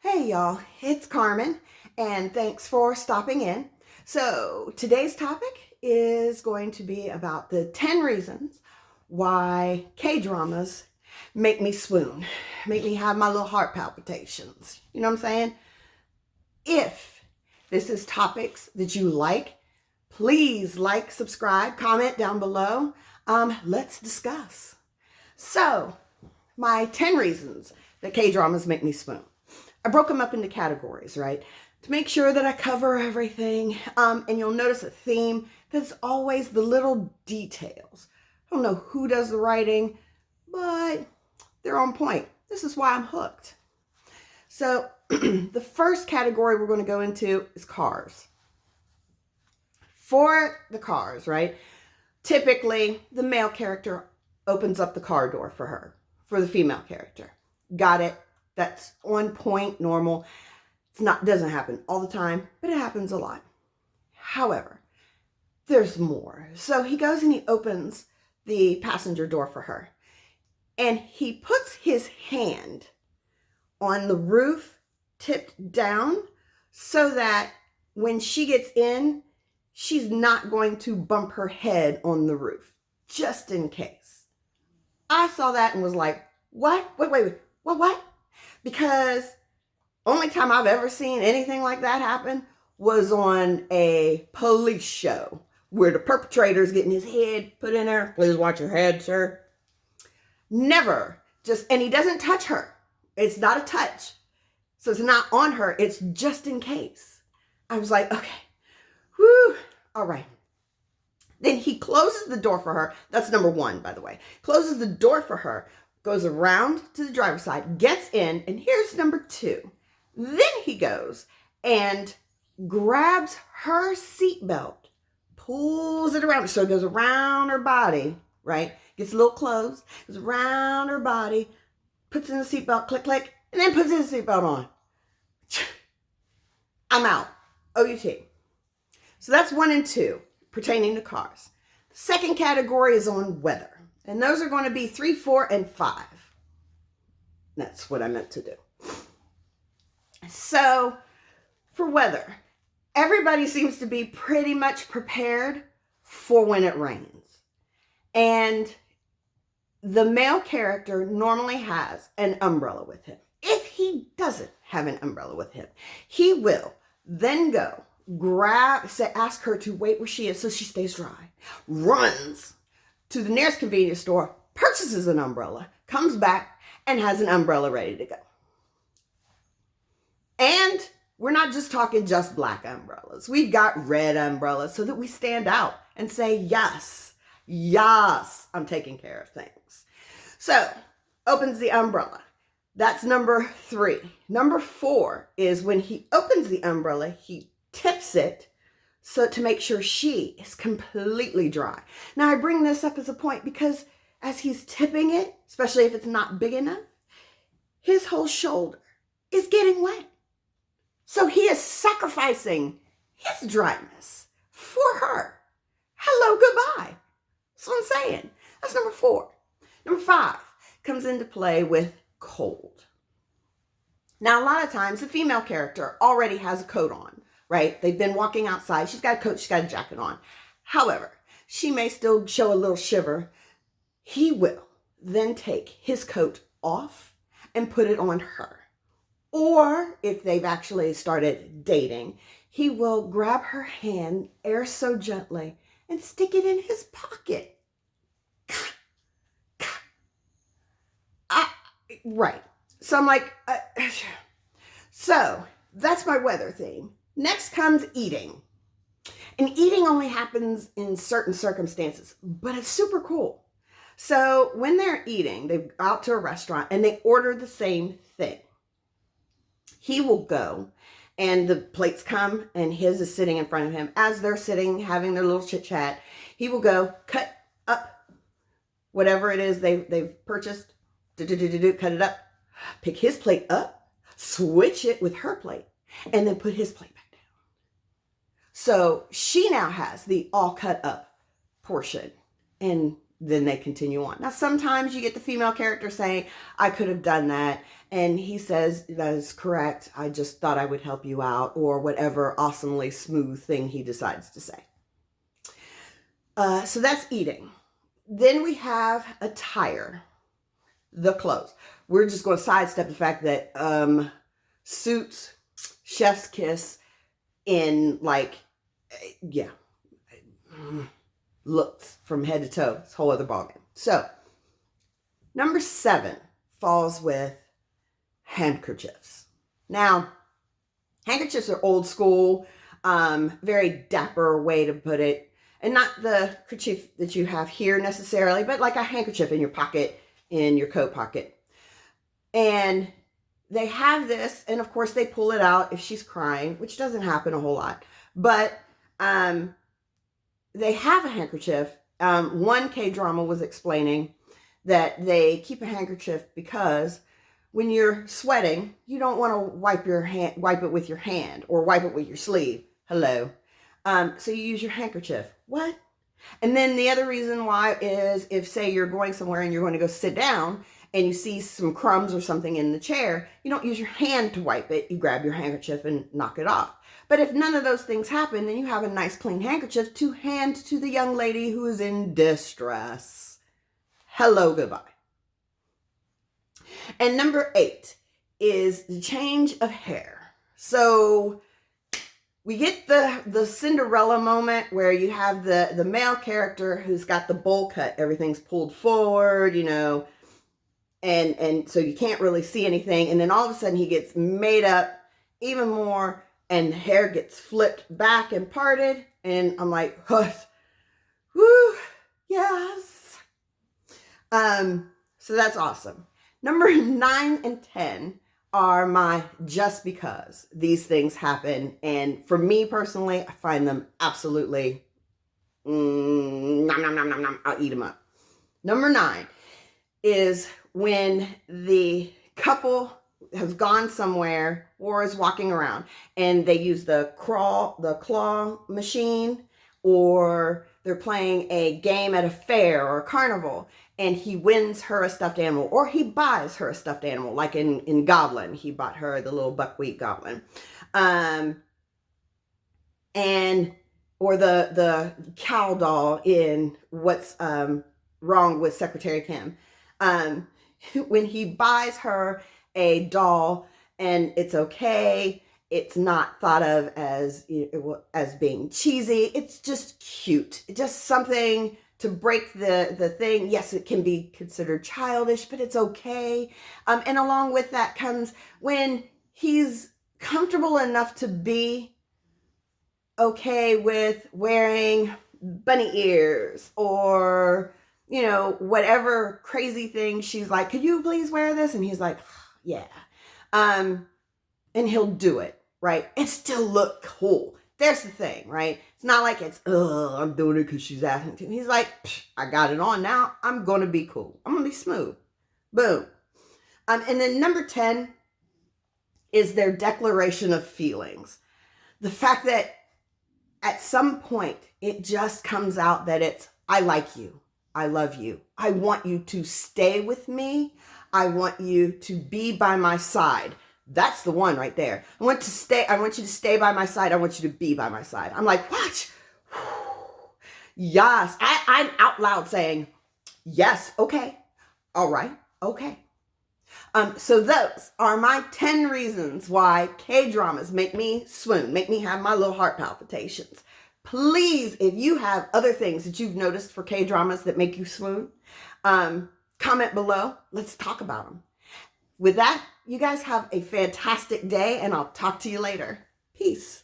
Hey y'all, it's Carmen, and thanks for stopping in. So today's topic is going to be about the 10 reasons why K-dramas make me swoon, make me have my little heart palpitations. You know what I'm saying? If this is topics that you like, please like, subscribe, comment down below. Let's discuss. So, my 10 reasons that K-dramas make me swoon. I broke them up into categories, right? To make sure that I cover everything. And you'll notice a theme that's always the little details. I don't know who does the writing, but they're on point. This is why I'm hooked. So the first category we're going to go into is cars. For the cars, right? Typically, the male character opens up the car door for her, for the female character. Got it? That's on point, normal. Doesn't happen all the time, but it happens a lot. However, there's more. So he goes and he opens the passenger door for her. And he puts his hand on the roof, tipped down, so that when she gets in, she's not going to bump her head on the roof, just in case. I saw that and was like, what? Wait, what? Because only time I've ever seen anything like that happen was on a police show where the perpetrator's getting his head put in there. Please watch your head, sir. Never. And he doesn't touch her. It's not a touch. So it's not on her. It's just in case. I was like, okay. Whew. All right. Then he closes the door for her. That's number 1, by the way. Closes the door for her, goes around to the driver's side, gets in, and here's number 2. Then he goes and grabs her seatbelt, pulls it around. So it goes around her body, right? Gets a little close, goes around her body, puts in the seatbelt, click, click, and then puts his seatbelt on. I'm out. OUT. So that's 1 and 2 pertaining to cars. The second category is on weather. And those are going to be 3, 4, and 5. That's what I meant to do. So for weather, everybody seems to be pretty much prepared for when it rains. And the male character normally has an umbrella with him. If he doesn't have an umbrella with him, he will then go ask her to wait where she is so she stays dry, runs to the nearest convenience store, purchases an umbrella, comes back, and has an umbrella ready to go. And we're not just talking just black umbrellas. We've got red umbrellas so that we stand out and say, yes, I'm taking care of things. So, opens the umbrella. That's number 3. Number 4 is when he opens the umbrella, he tips it so to make sure she is completely dry. Now, I bring this up as a point because as he's tipping it, especially if it's not big enough, his whole shoulder is getting wet. So he is sacrificing his dryness for her. Hello, goodbye. That's what I'm saying. That's number 4. Number 5 comes into play with cold. Now, a lot of times the female character already has a coat on, right? They've been walking outside. She's got a coat, she's got a jacket on. However, she may still show a little shiver. He will then take his coat off and put it on her. Or if they've actually started dating, he will grab her hand ever so gently and stick it in his pocket. Right. So I'm like, so that's my weather theme. Next comes eating. And eating only happens in certain circumstances, but it's super cool. So when they're eating, they go out to a restaurant and they order the same thing. He will go and the plates come and his is sitting in front of him. As they're sitting, having their little chit chat, he will go cut up whatever it is they've purchased, cut it up, pick his plate up, switch it with her plate, and then put his plate back down. So she now has the all cut up portion and then they continue on. Now, sometimes you get the female character saying, I could have done that. And he says, that is correct. I just thought I would help you out, or whatever awesomely smooth thing he decides to say. So that's eating. Then we have attire, the clothes. We're just going to sidestep the fact that suits, chef's kiss in like, yeah, looks from head to toe. It's a whole other ballgame. So number 7 falls with handkerchiefs. Now, handkerchiefs are old school, very dapper way to put it. And not the kerchief that you have here necessarily, but like a handkerchief in your pocket, in your coat pocket. And they have this, and of course they pull it out if she's crying, which doesn't happen a whole lot. But they have a handkerchief. One K-drama was explaining that they keep a handkerchief because when you're sweating, you don't want to wipe it with your hand or wipe it with your sleeve. Hello. So you use your handkerchief. What? And then the other reason why is if, say, you're going somewhere and you're going to go sit down and you see some crumbs or something in the chair, you don't use your hand to wipe it. You grab your handkerchief and knock it off. But if none of those things happen, then you have a nice clean handkerchief to hand to the young lady who is in distress. Hello, goodbye. And number 8 is the change of hair. So we get the Cinderella moment where you have the male character who's got the bowl cut. Everything's pulled forward, you know, and so you can't really see anything. And then all of a sudden he gets made up even more and the hair gets flipped back and parted. And I'm like, huff, woo, yes. So that's awesome. Number 9 and 10 are my just because these things happen. And for me personally, I find them absolutely, nom, nom, nom, nom, nom, I'll eat them up. Number 9 is when the couple has gone somewhere or is walking around and they use the claw machine, or they're playing a game at a fair or a carnival and he wins her a stuffed animal, or he buys her a stuffed animal, like in Goblin, he bought her the little buckwheat goblin. Or the cow doll in What's Wrong with Secretary Kim. When he buys her a doll and it's okay, it's not thought of as being cheesy, it's just cute. It's just something to break the thing. Yes, it can be considered childish, but it's okay. And along with that comes when he's comfortable enough to be okay with wearing bunny ears or, you know, whatever crazy thing she's like, could you please wear this? And he's like, yeah. And he'll do it, right? And still look cool. There's the thing, right? It's not like it's, I'm doing it because she's asking to. He's like, I got it on now. I'm going to be cool. I'm going to be smooth. Boom. And then number 10 is their declaration of feelings. The fact that at some point it just comes out that it's, I like you. I love you. I want you to stay with me. I want you to be by my side. That's the one right there. I want you to stay by my side. I want you to be by my side. I'm like, what? Yes. I'm out loud saying, yes, okay. All right, okay. So those are my 10 reasons why K-dramas make me swoon, make me have my little heart palpitations. Please, if you have other things that you've noticed for K-dramas that make you swoon, comment below. Let's talk about them. With that, you guys have a fantastic day, and I'll talk to you later. Peace.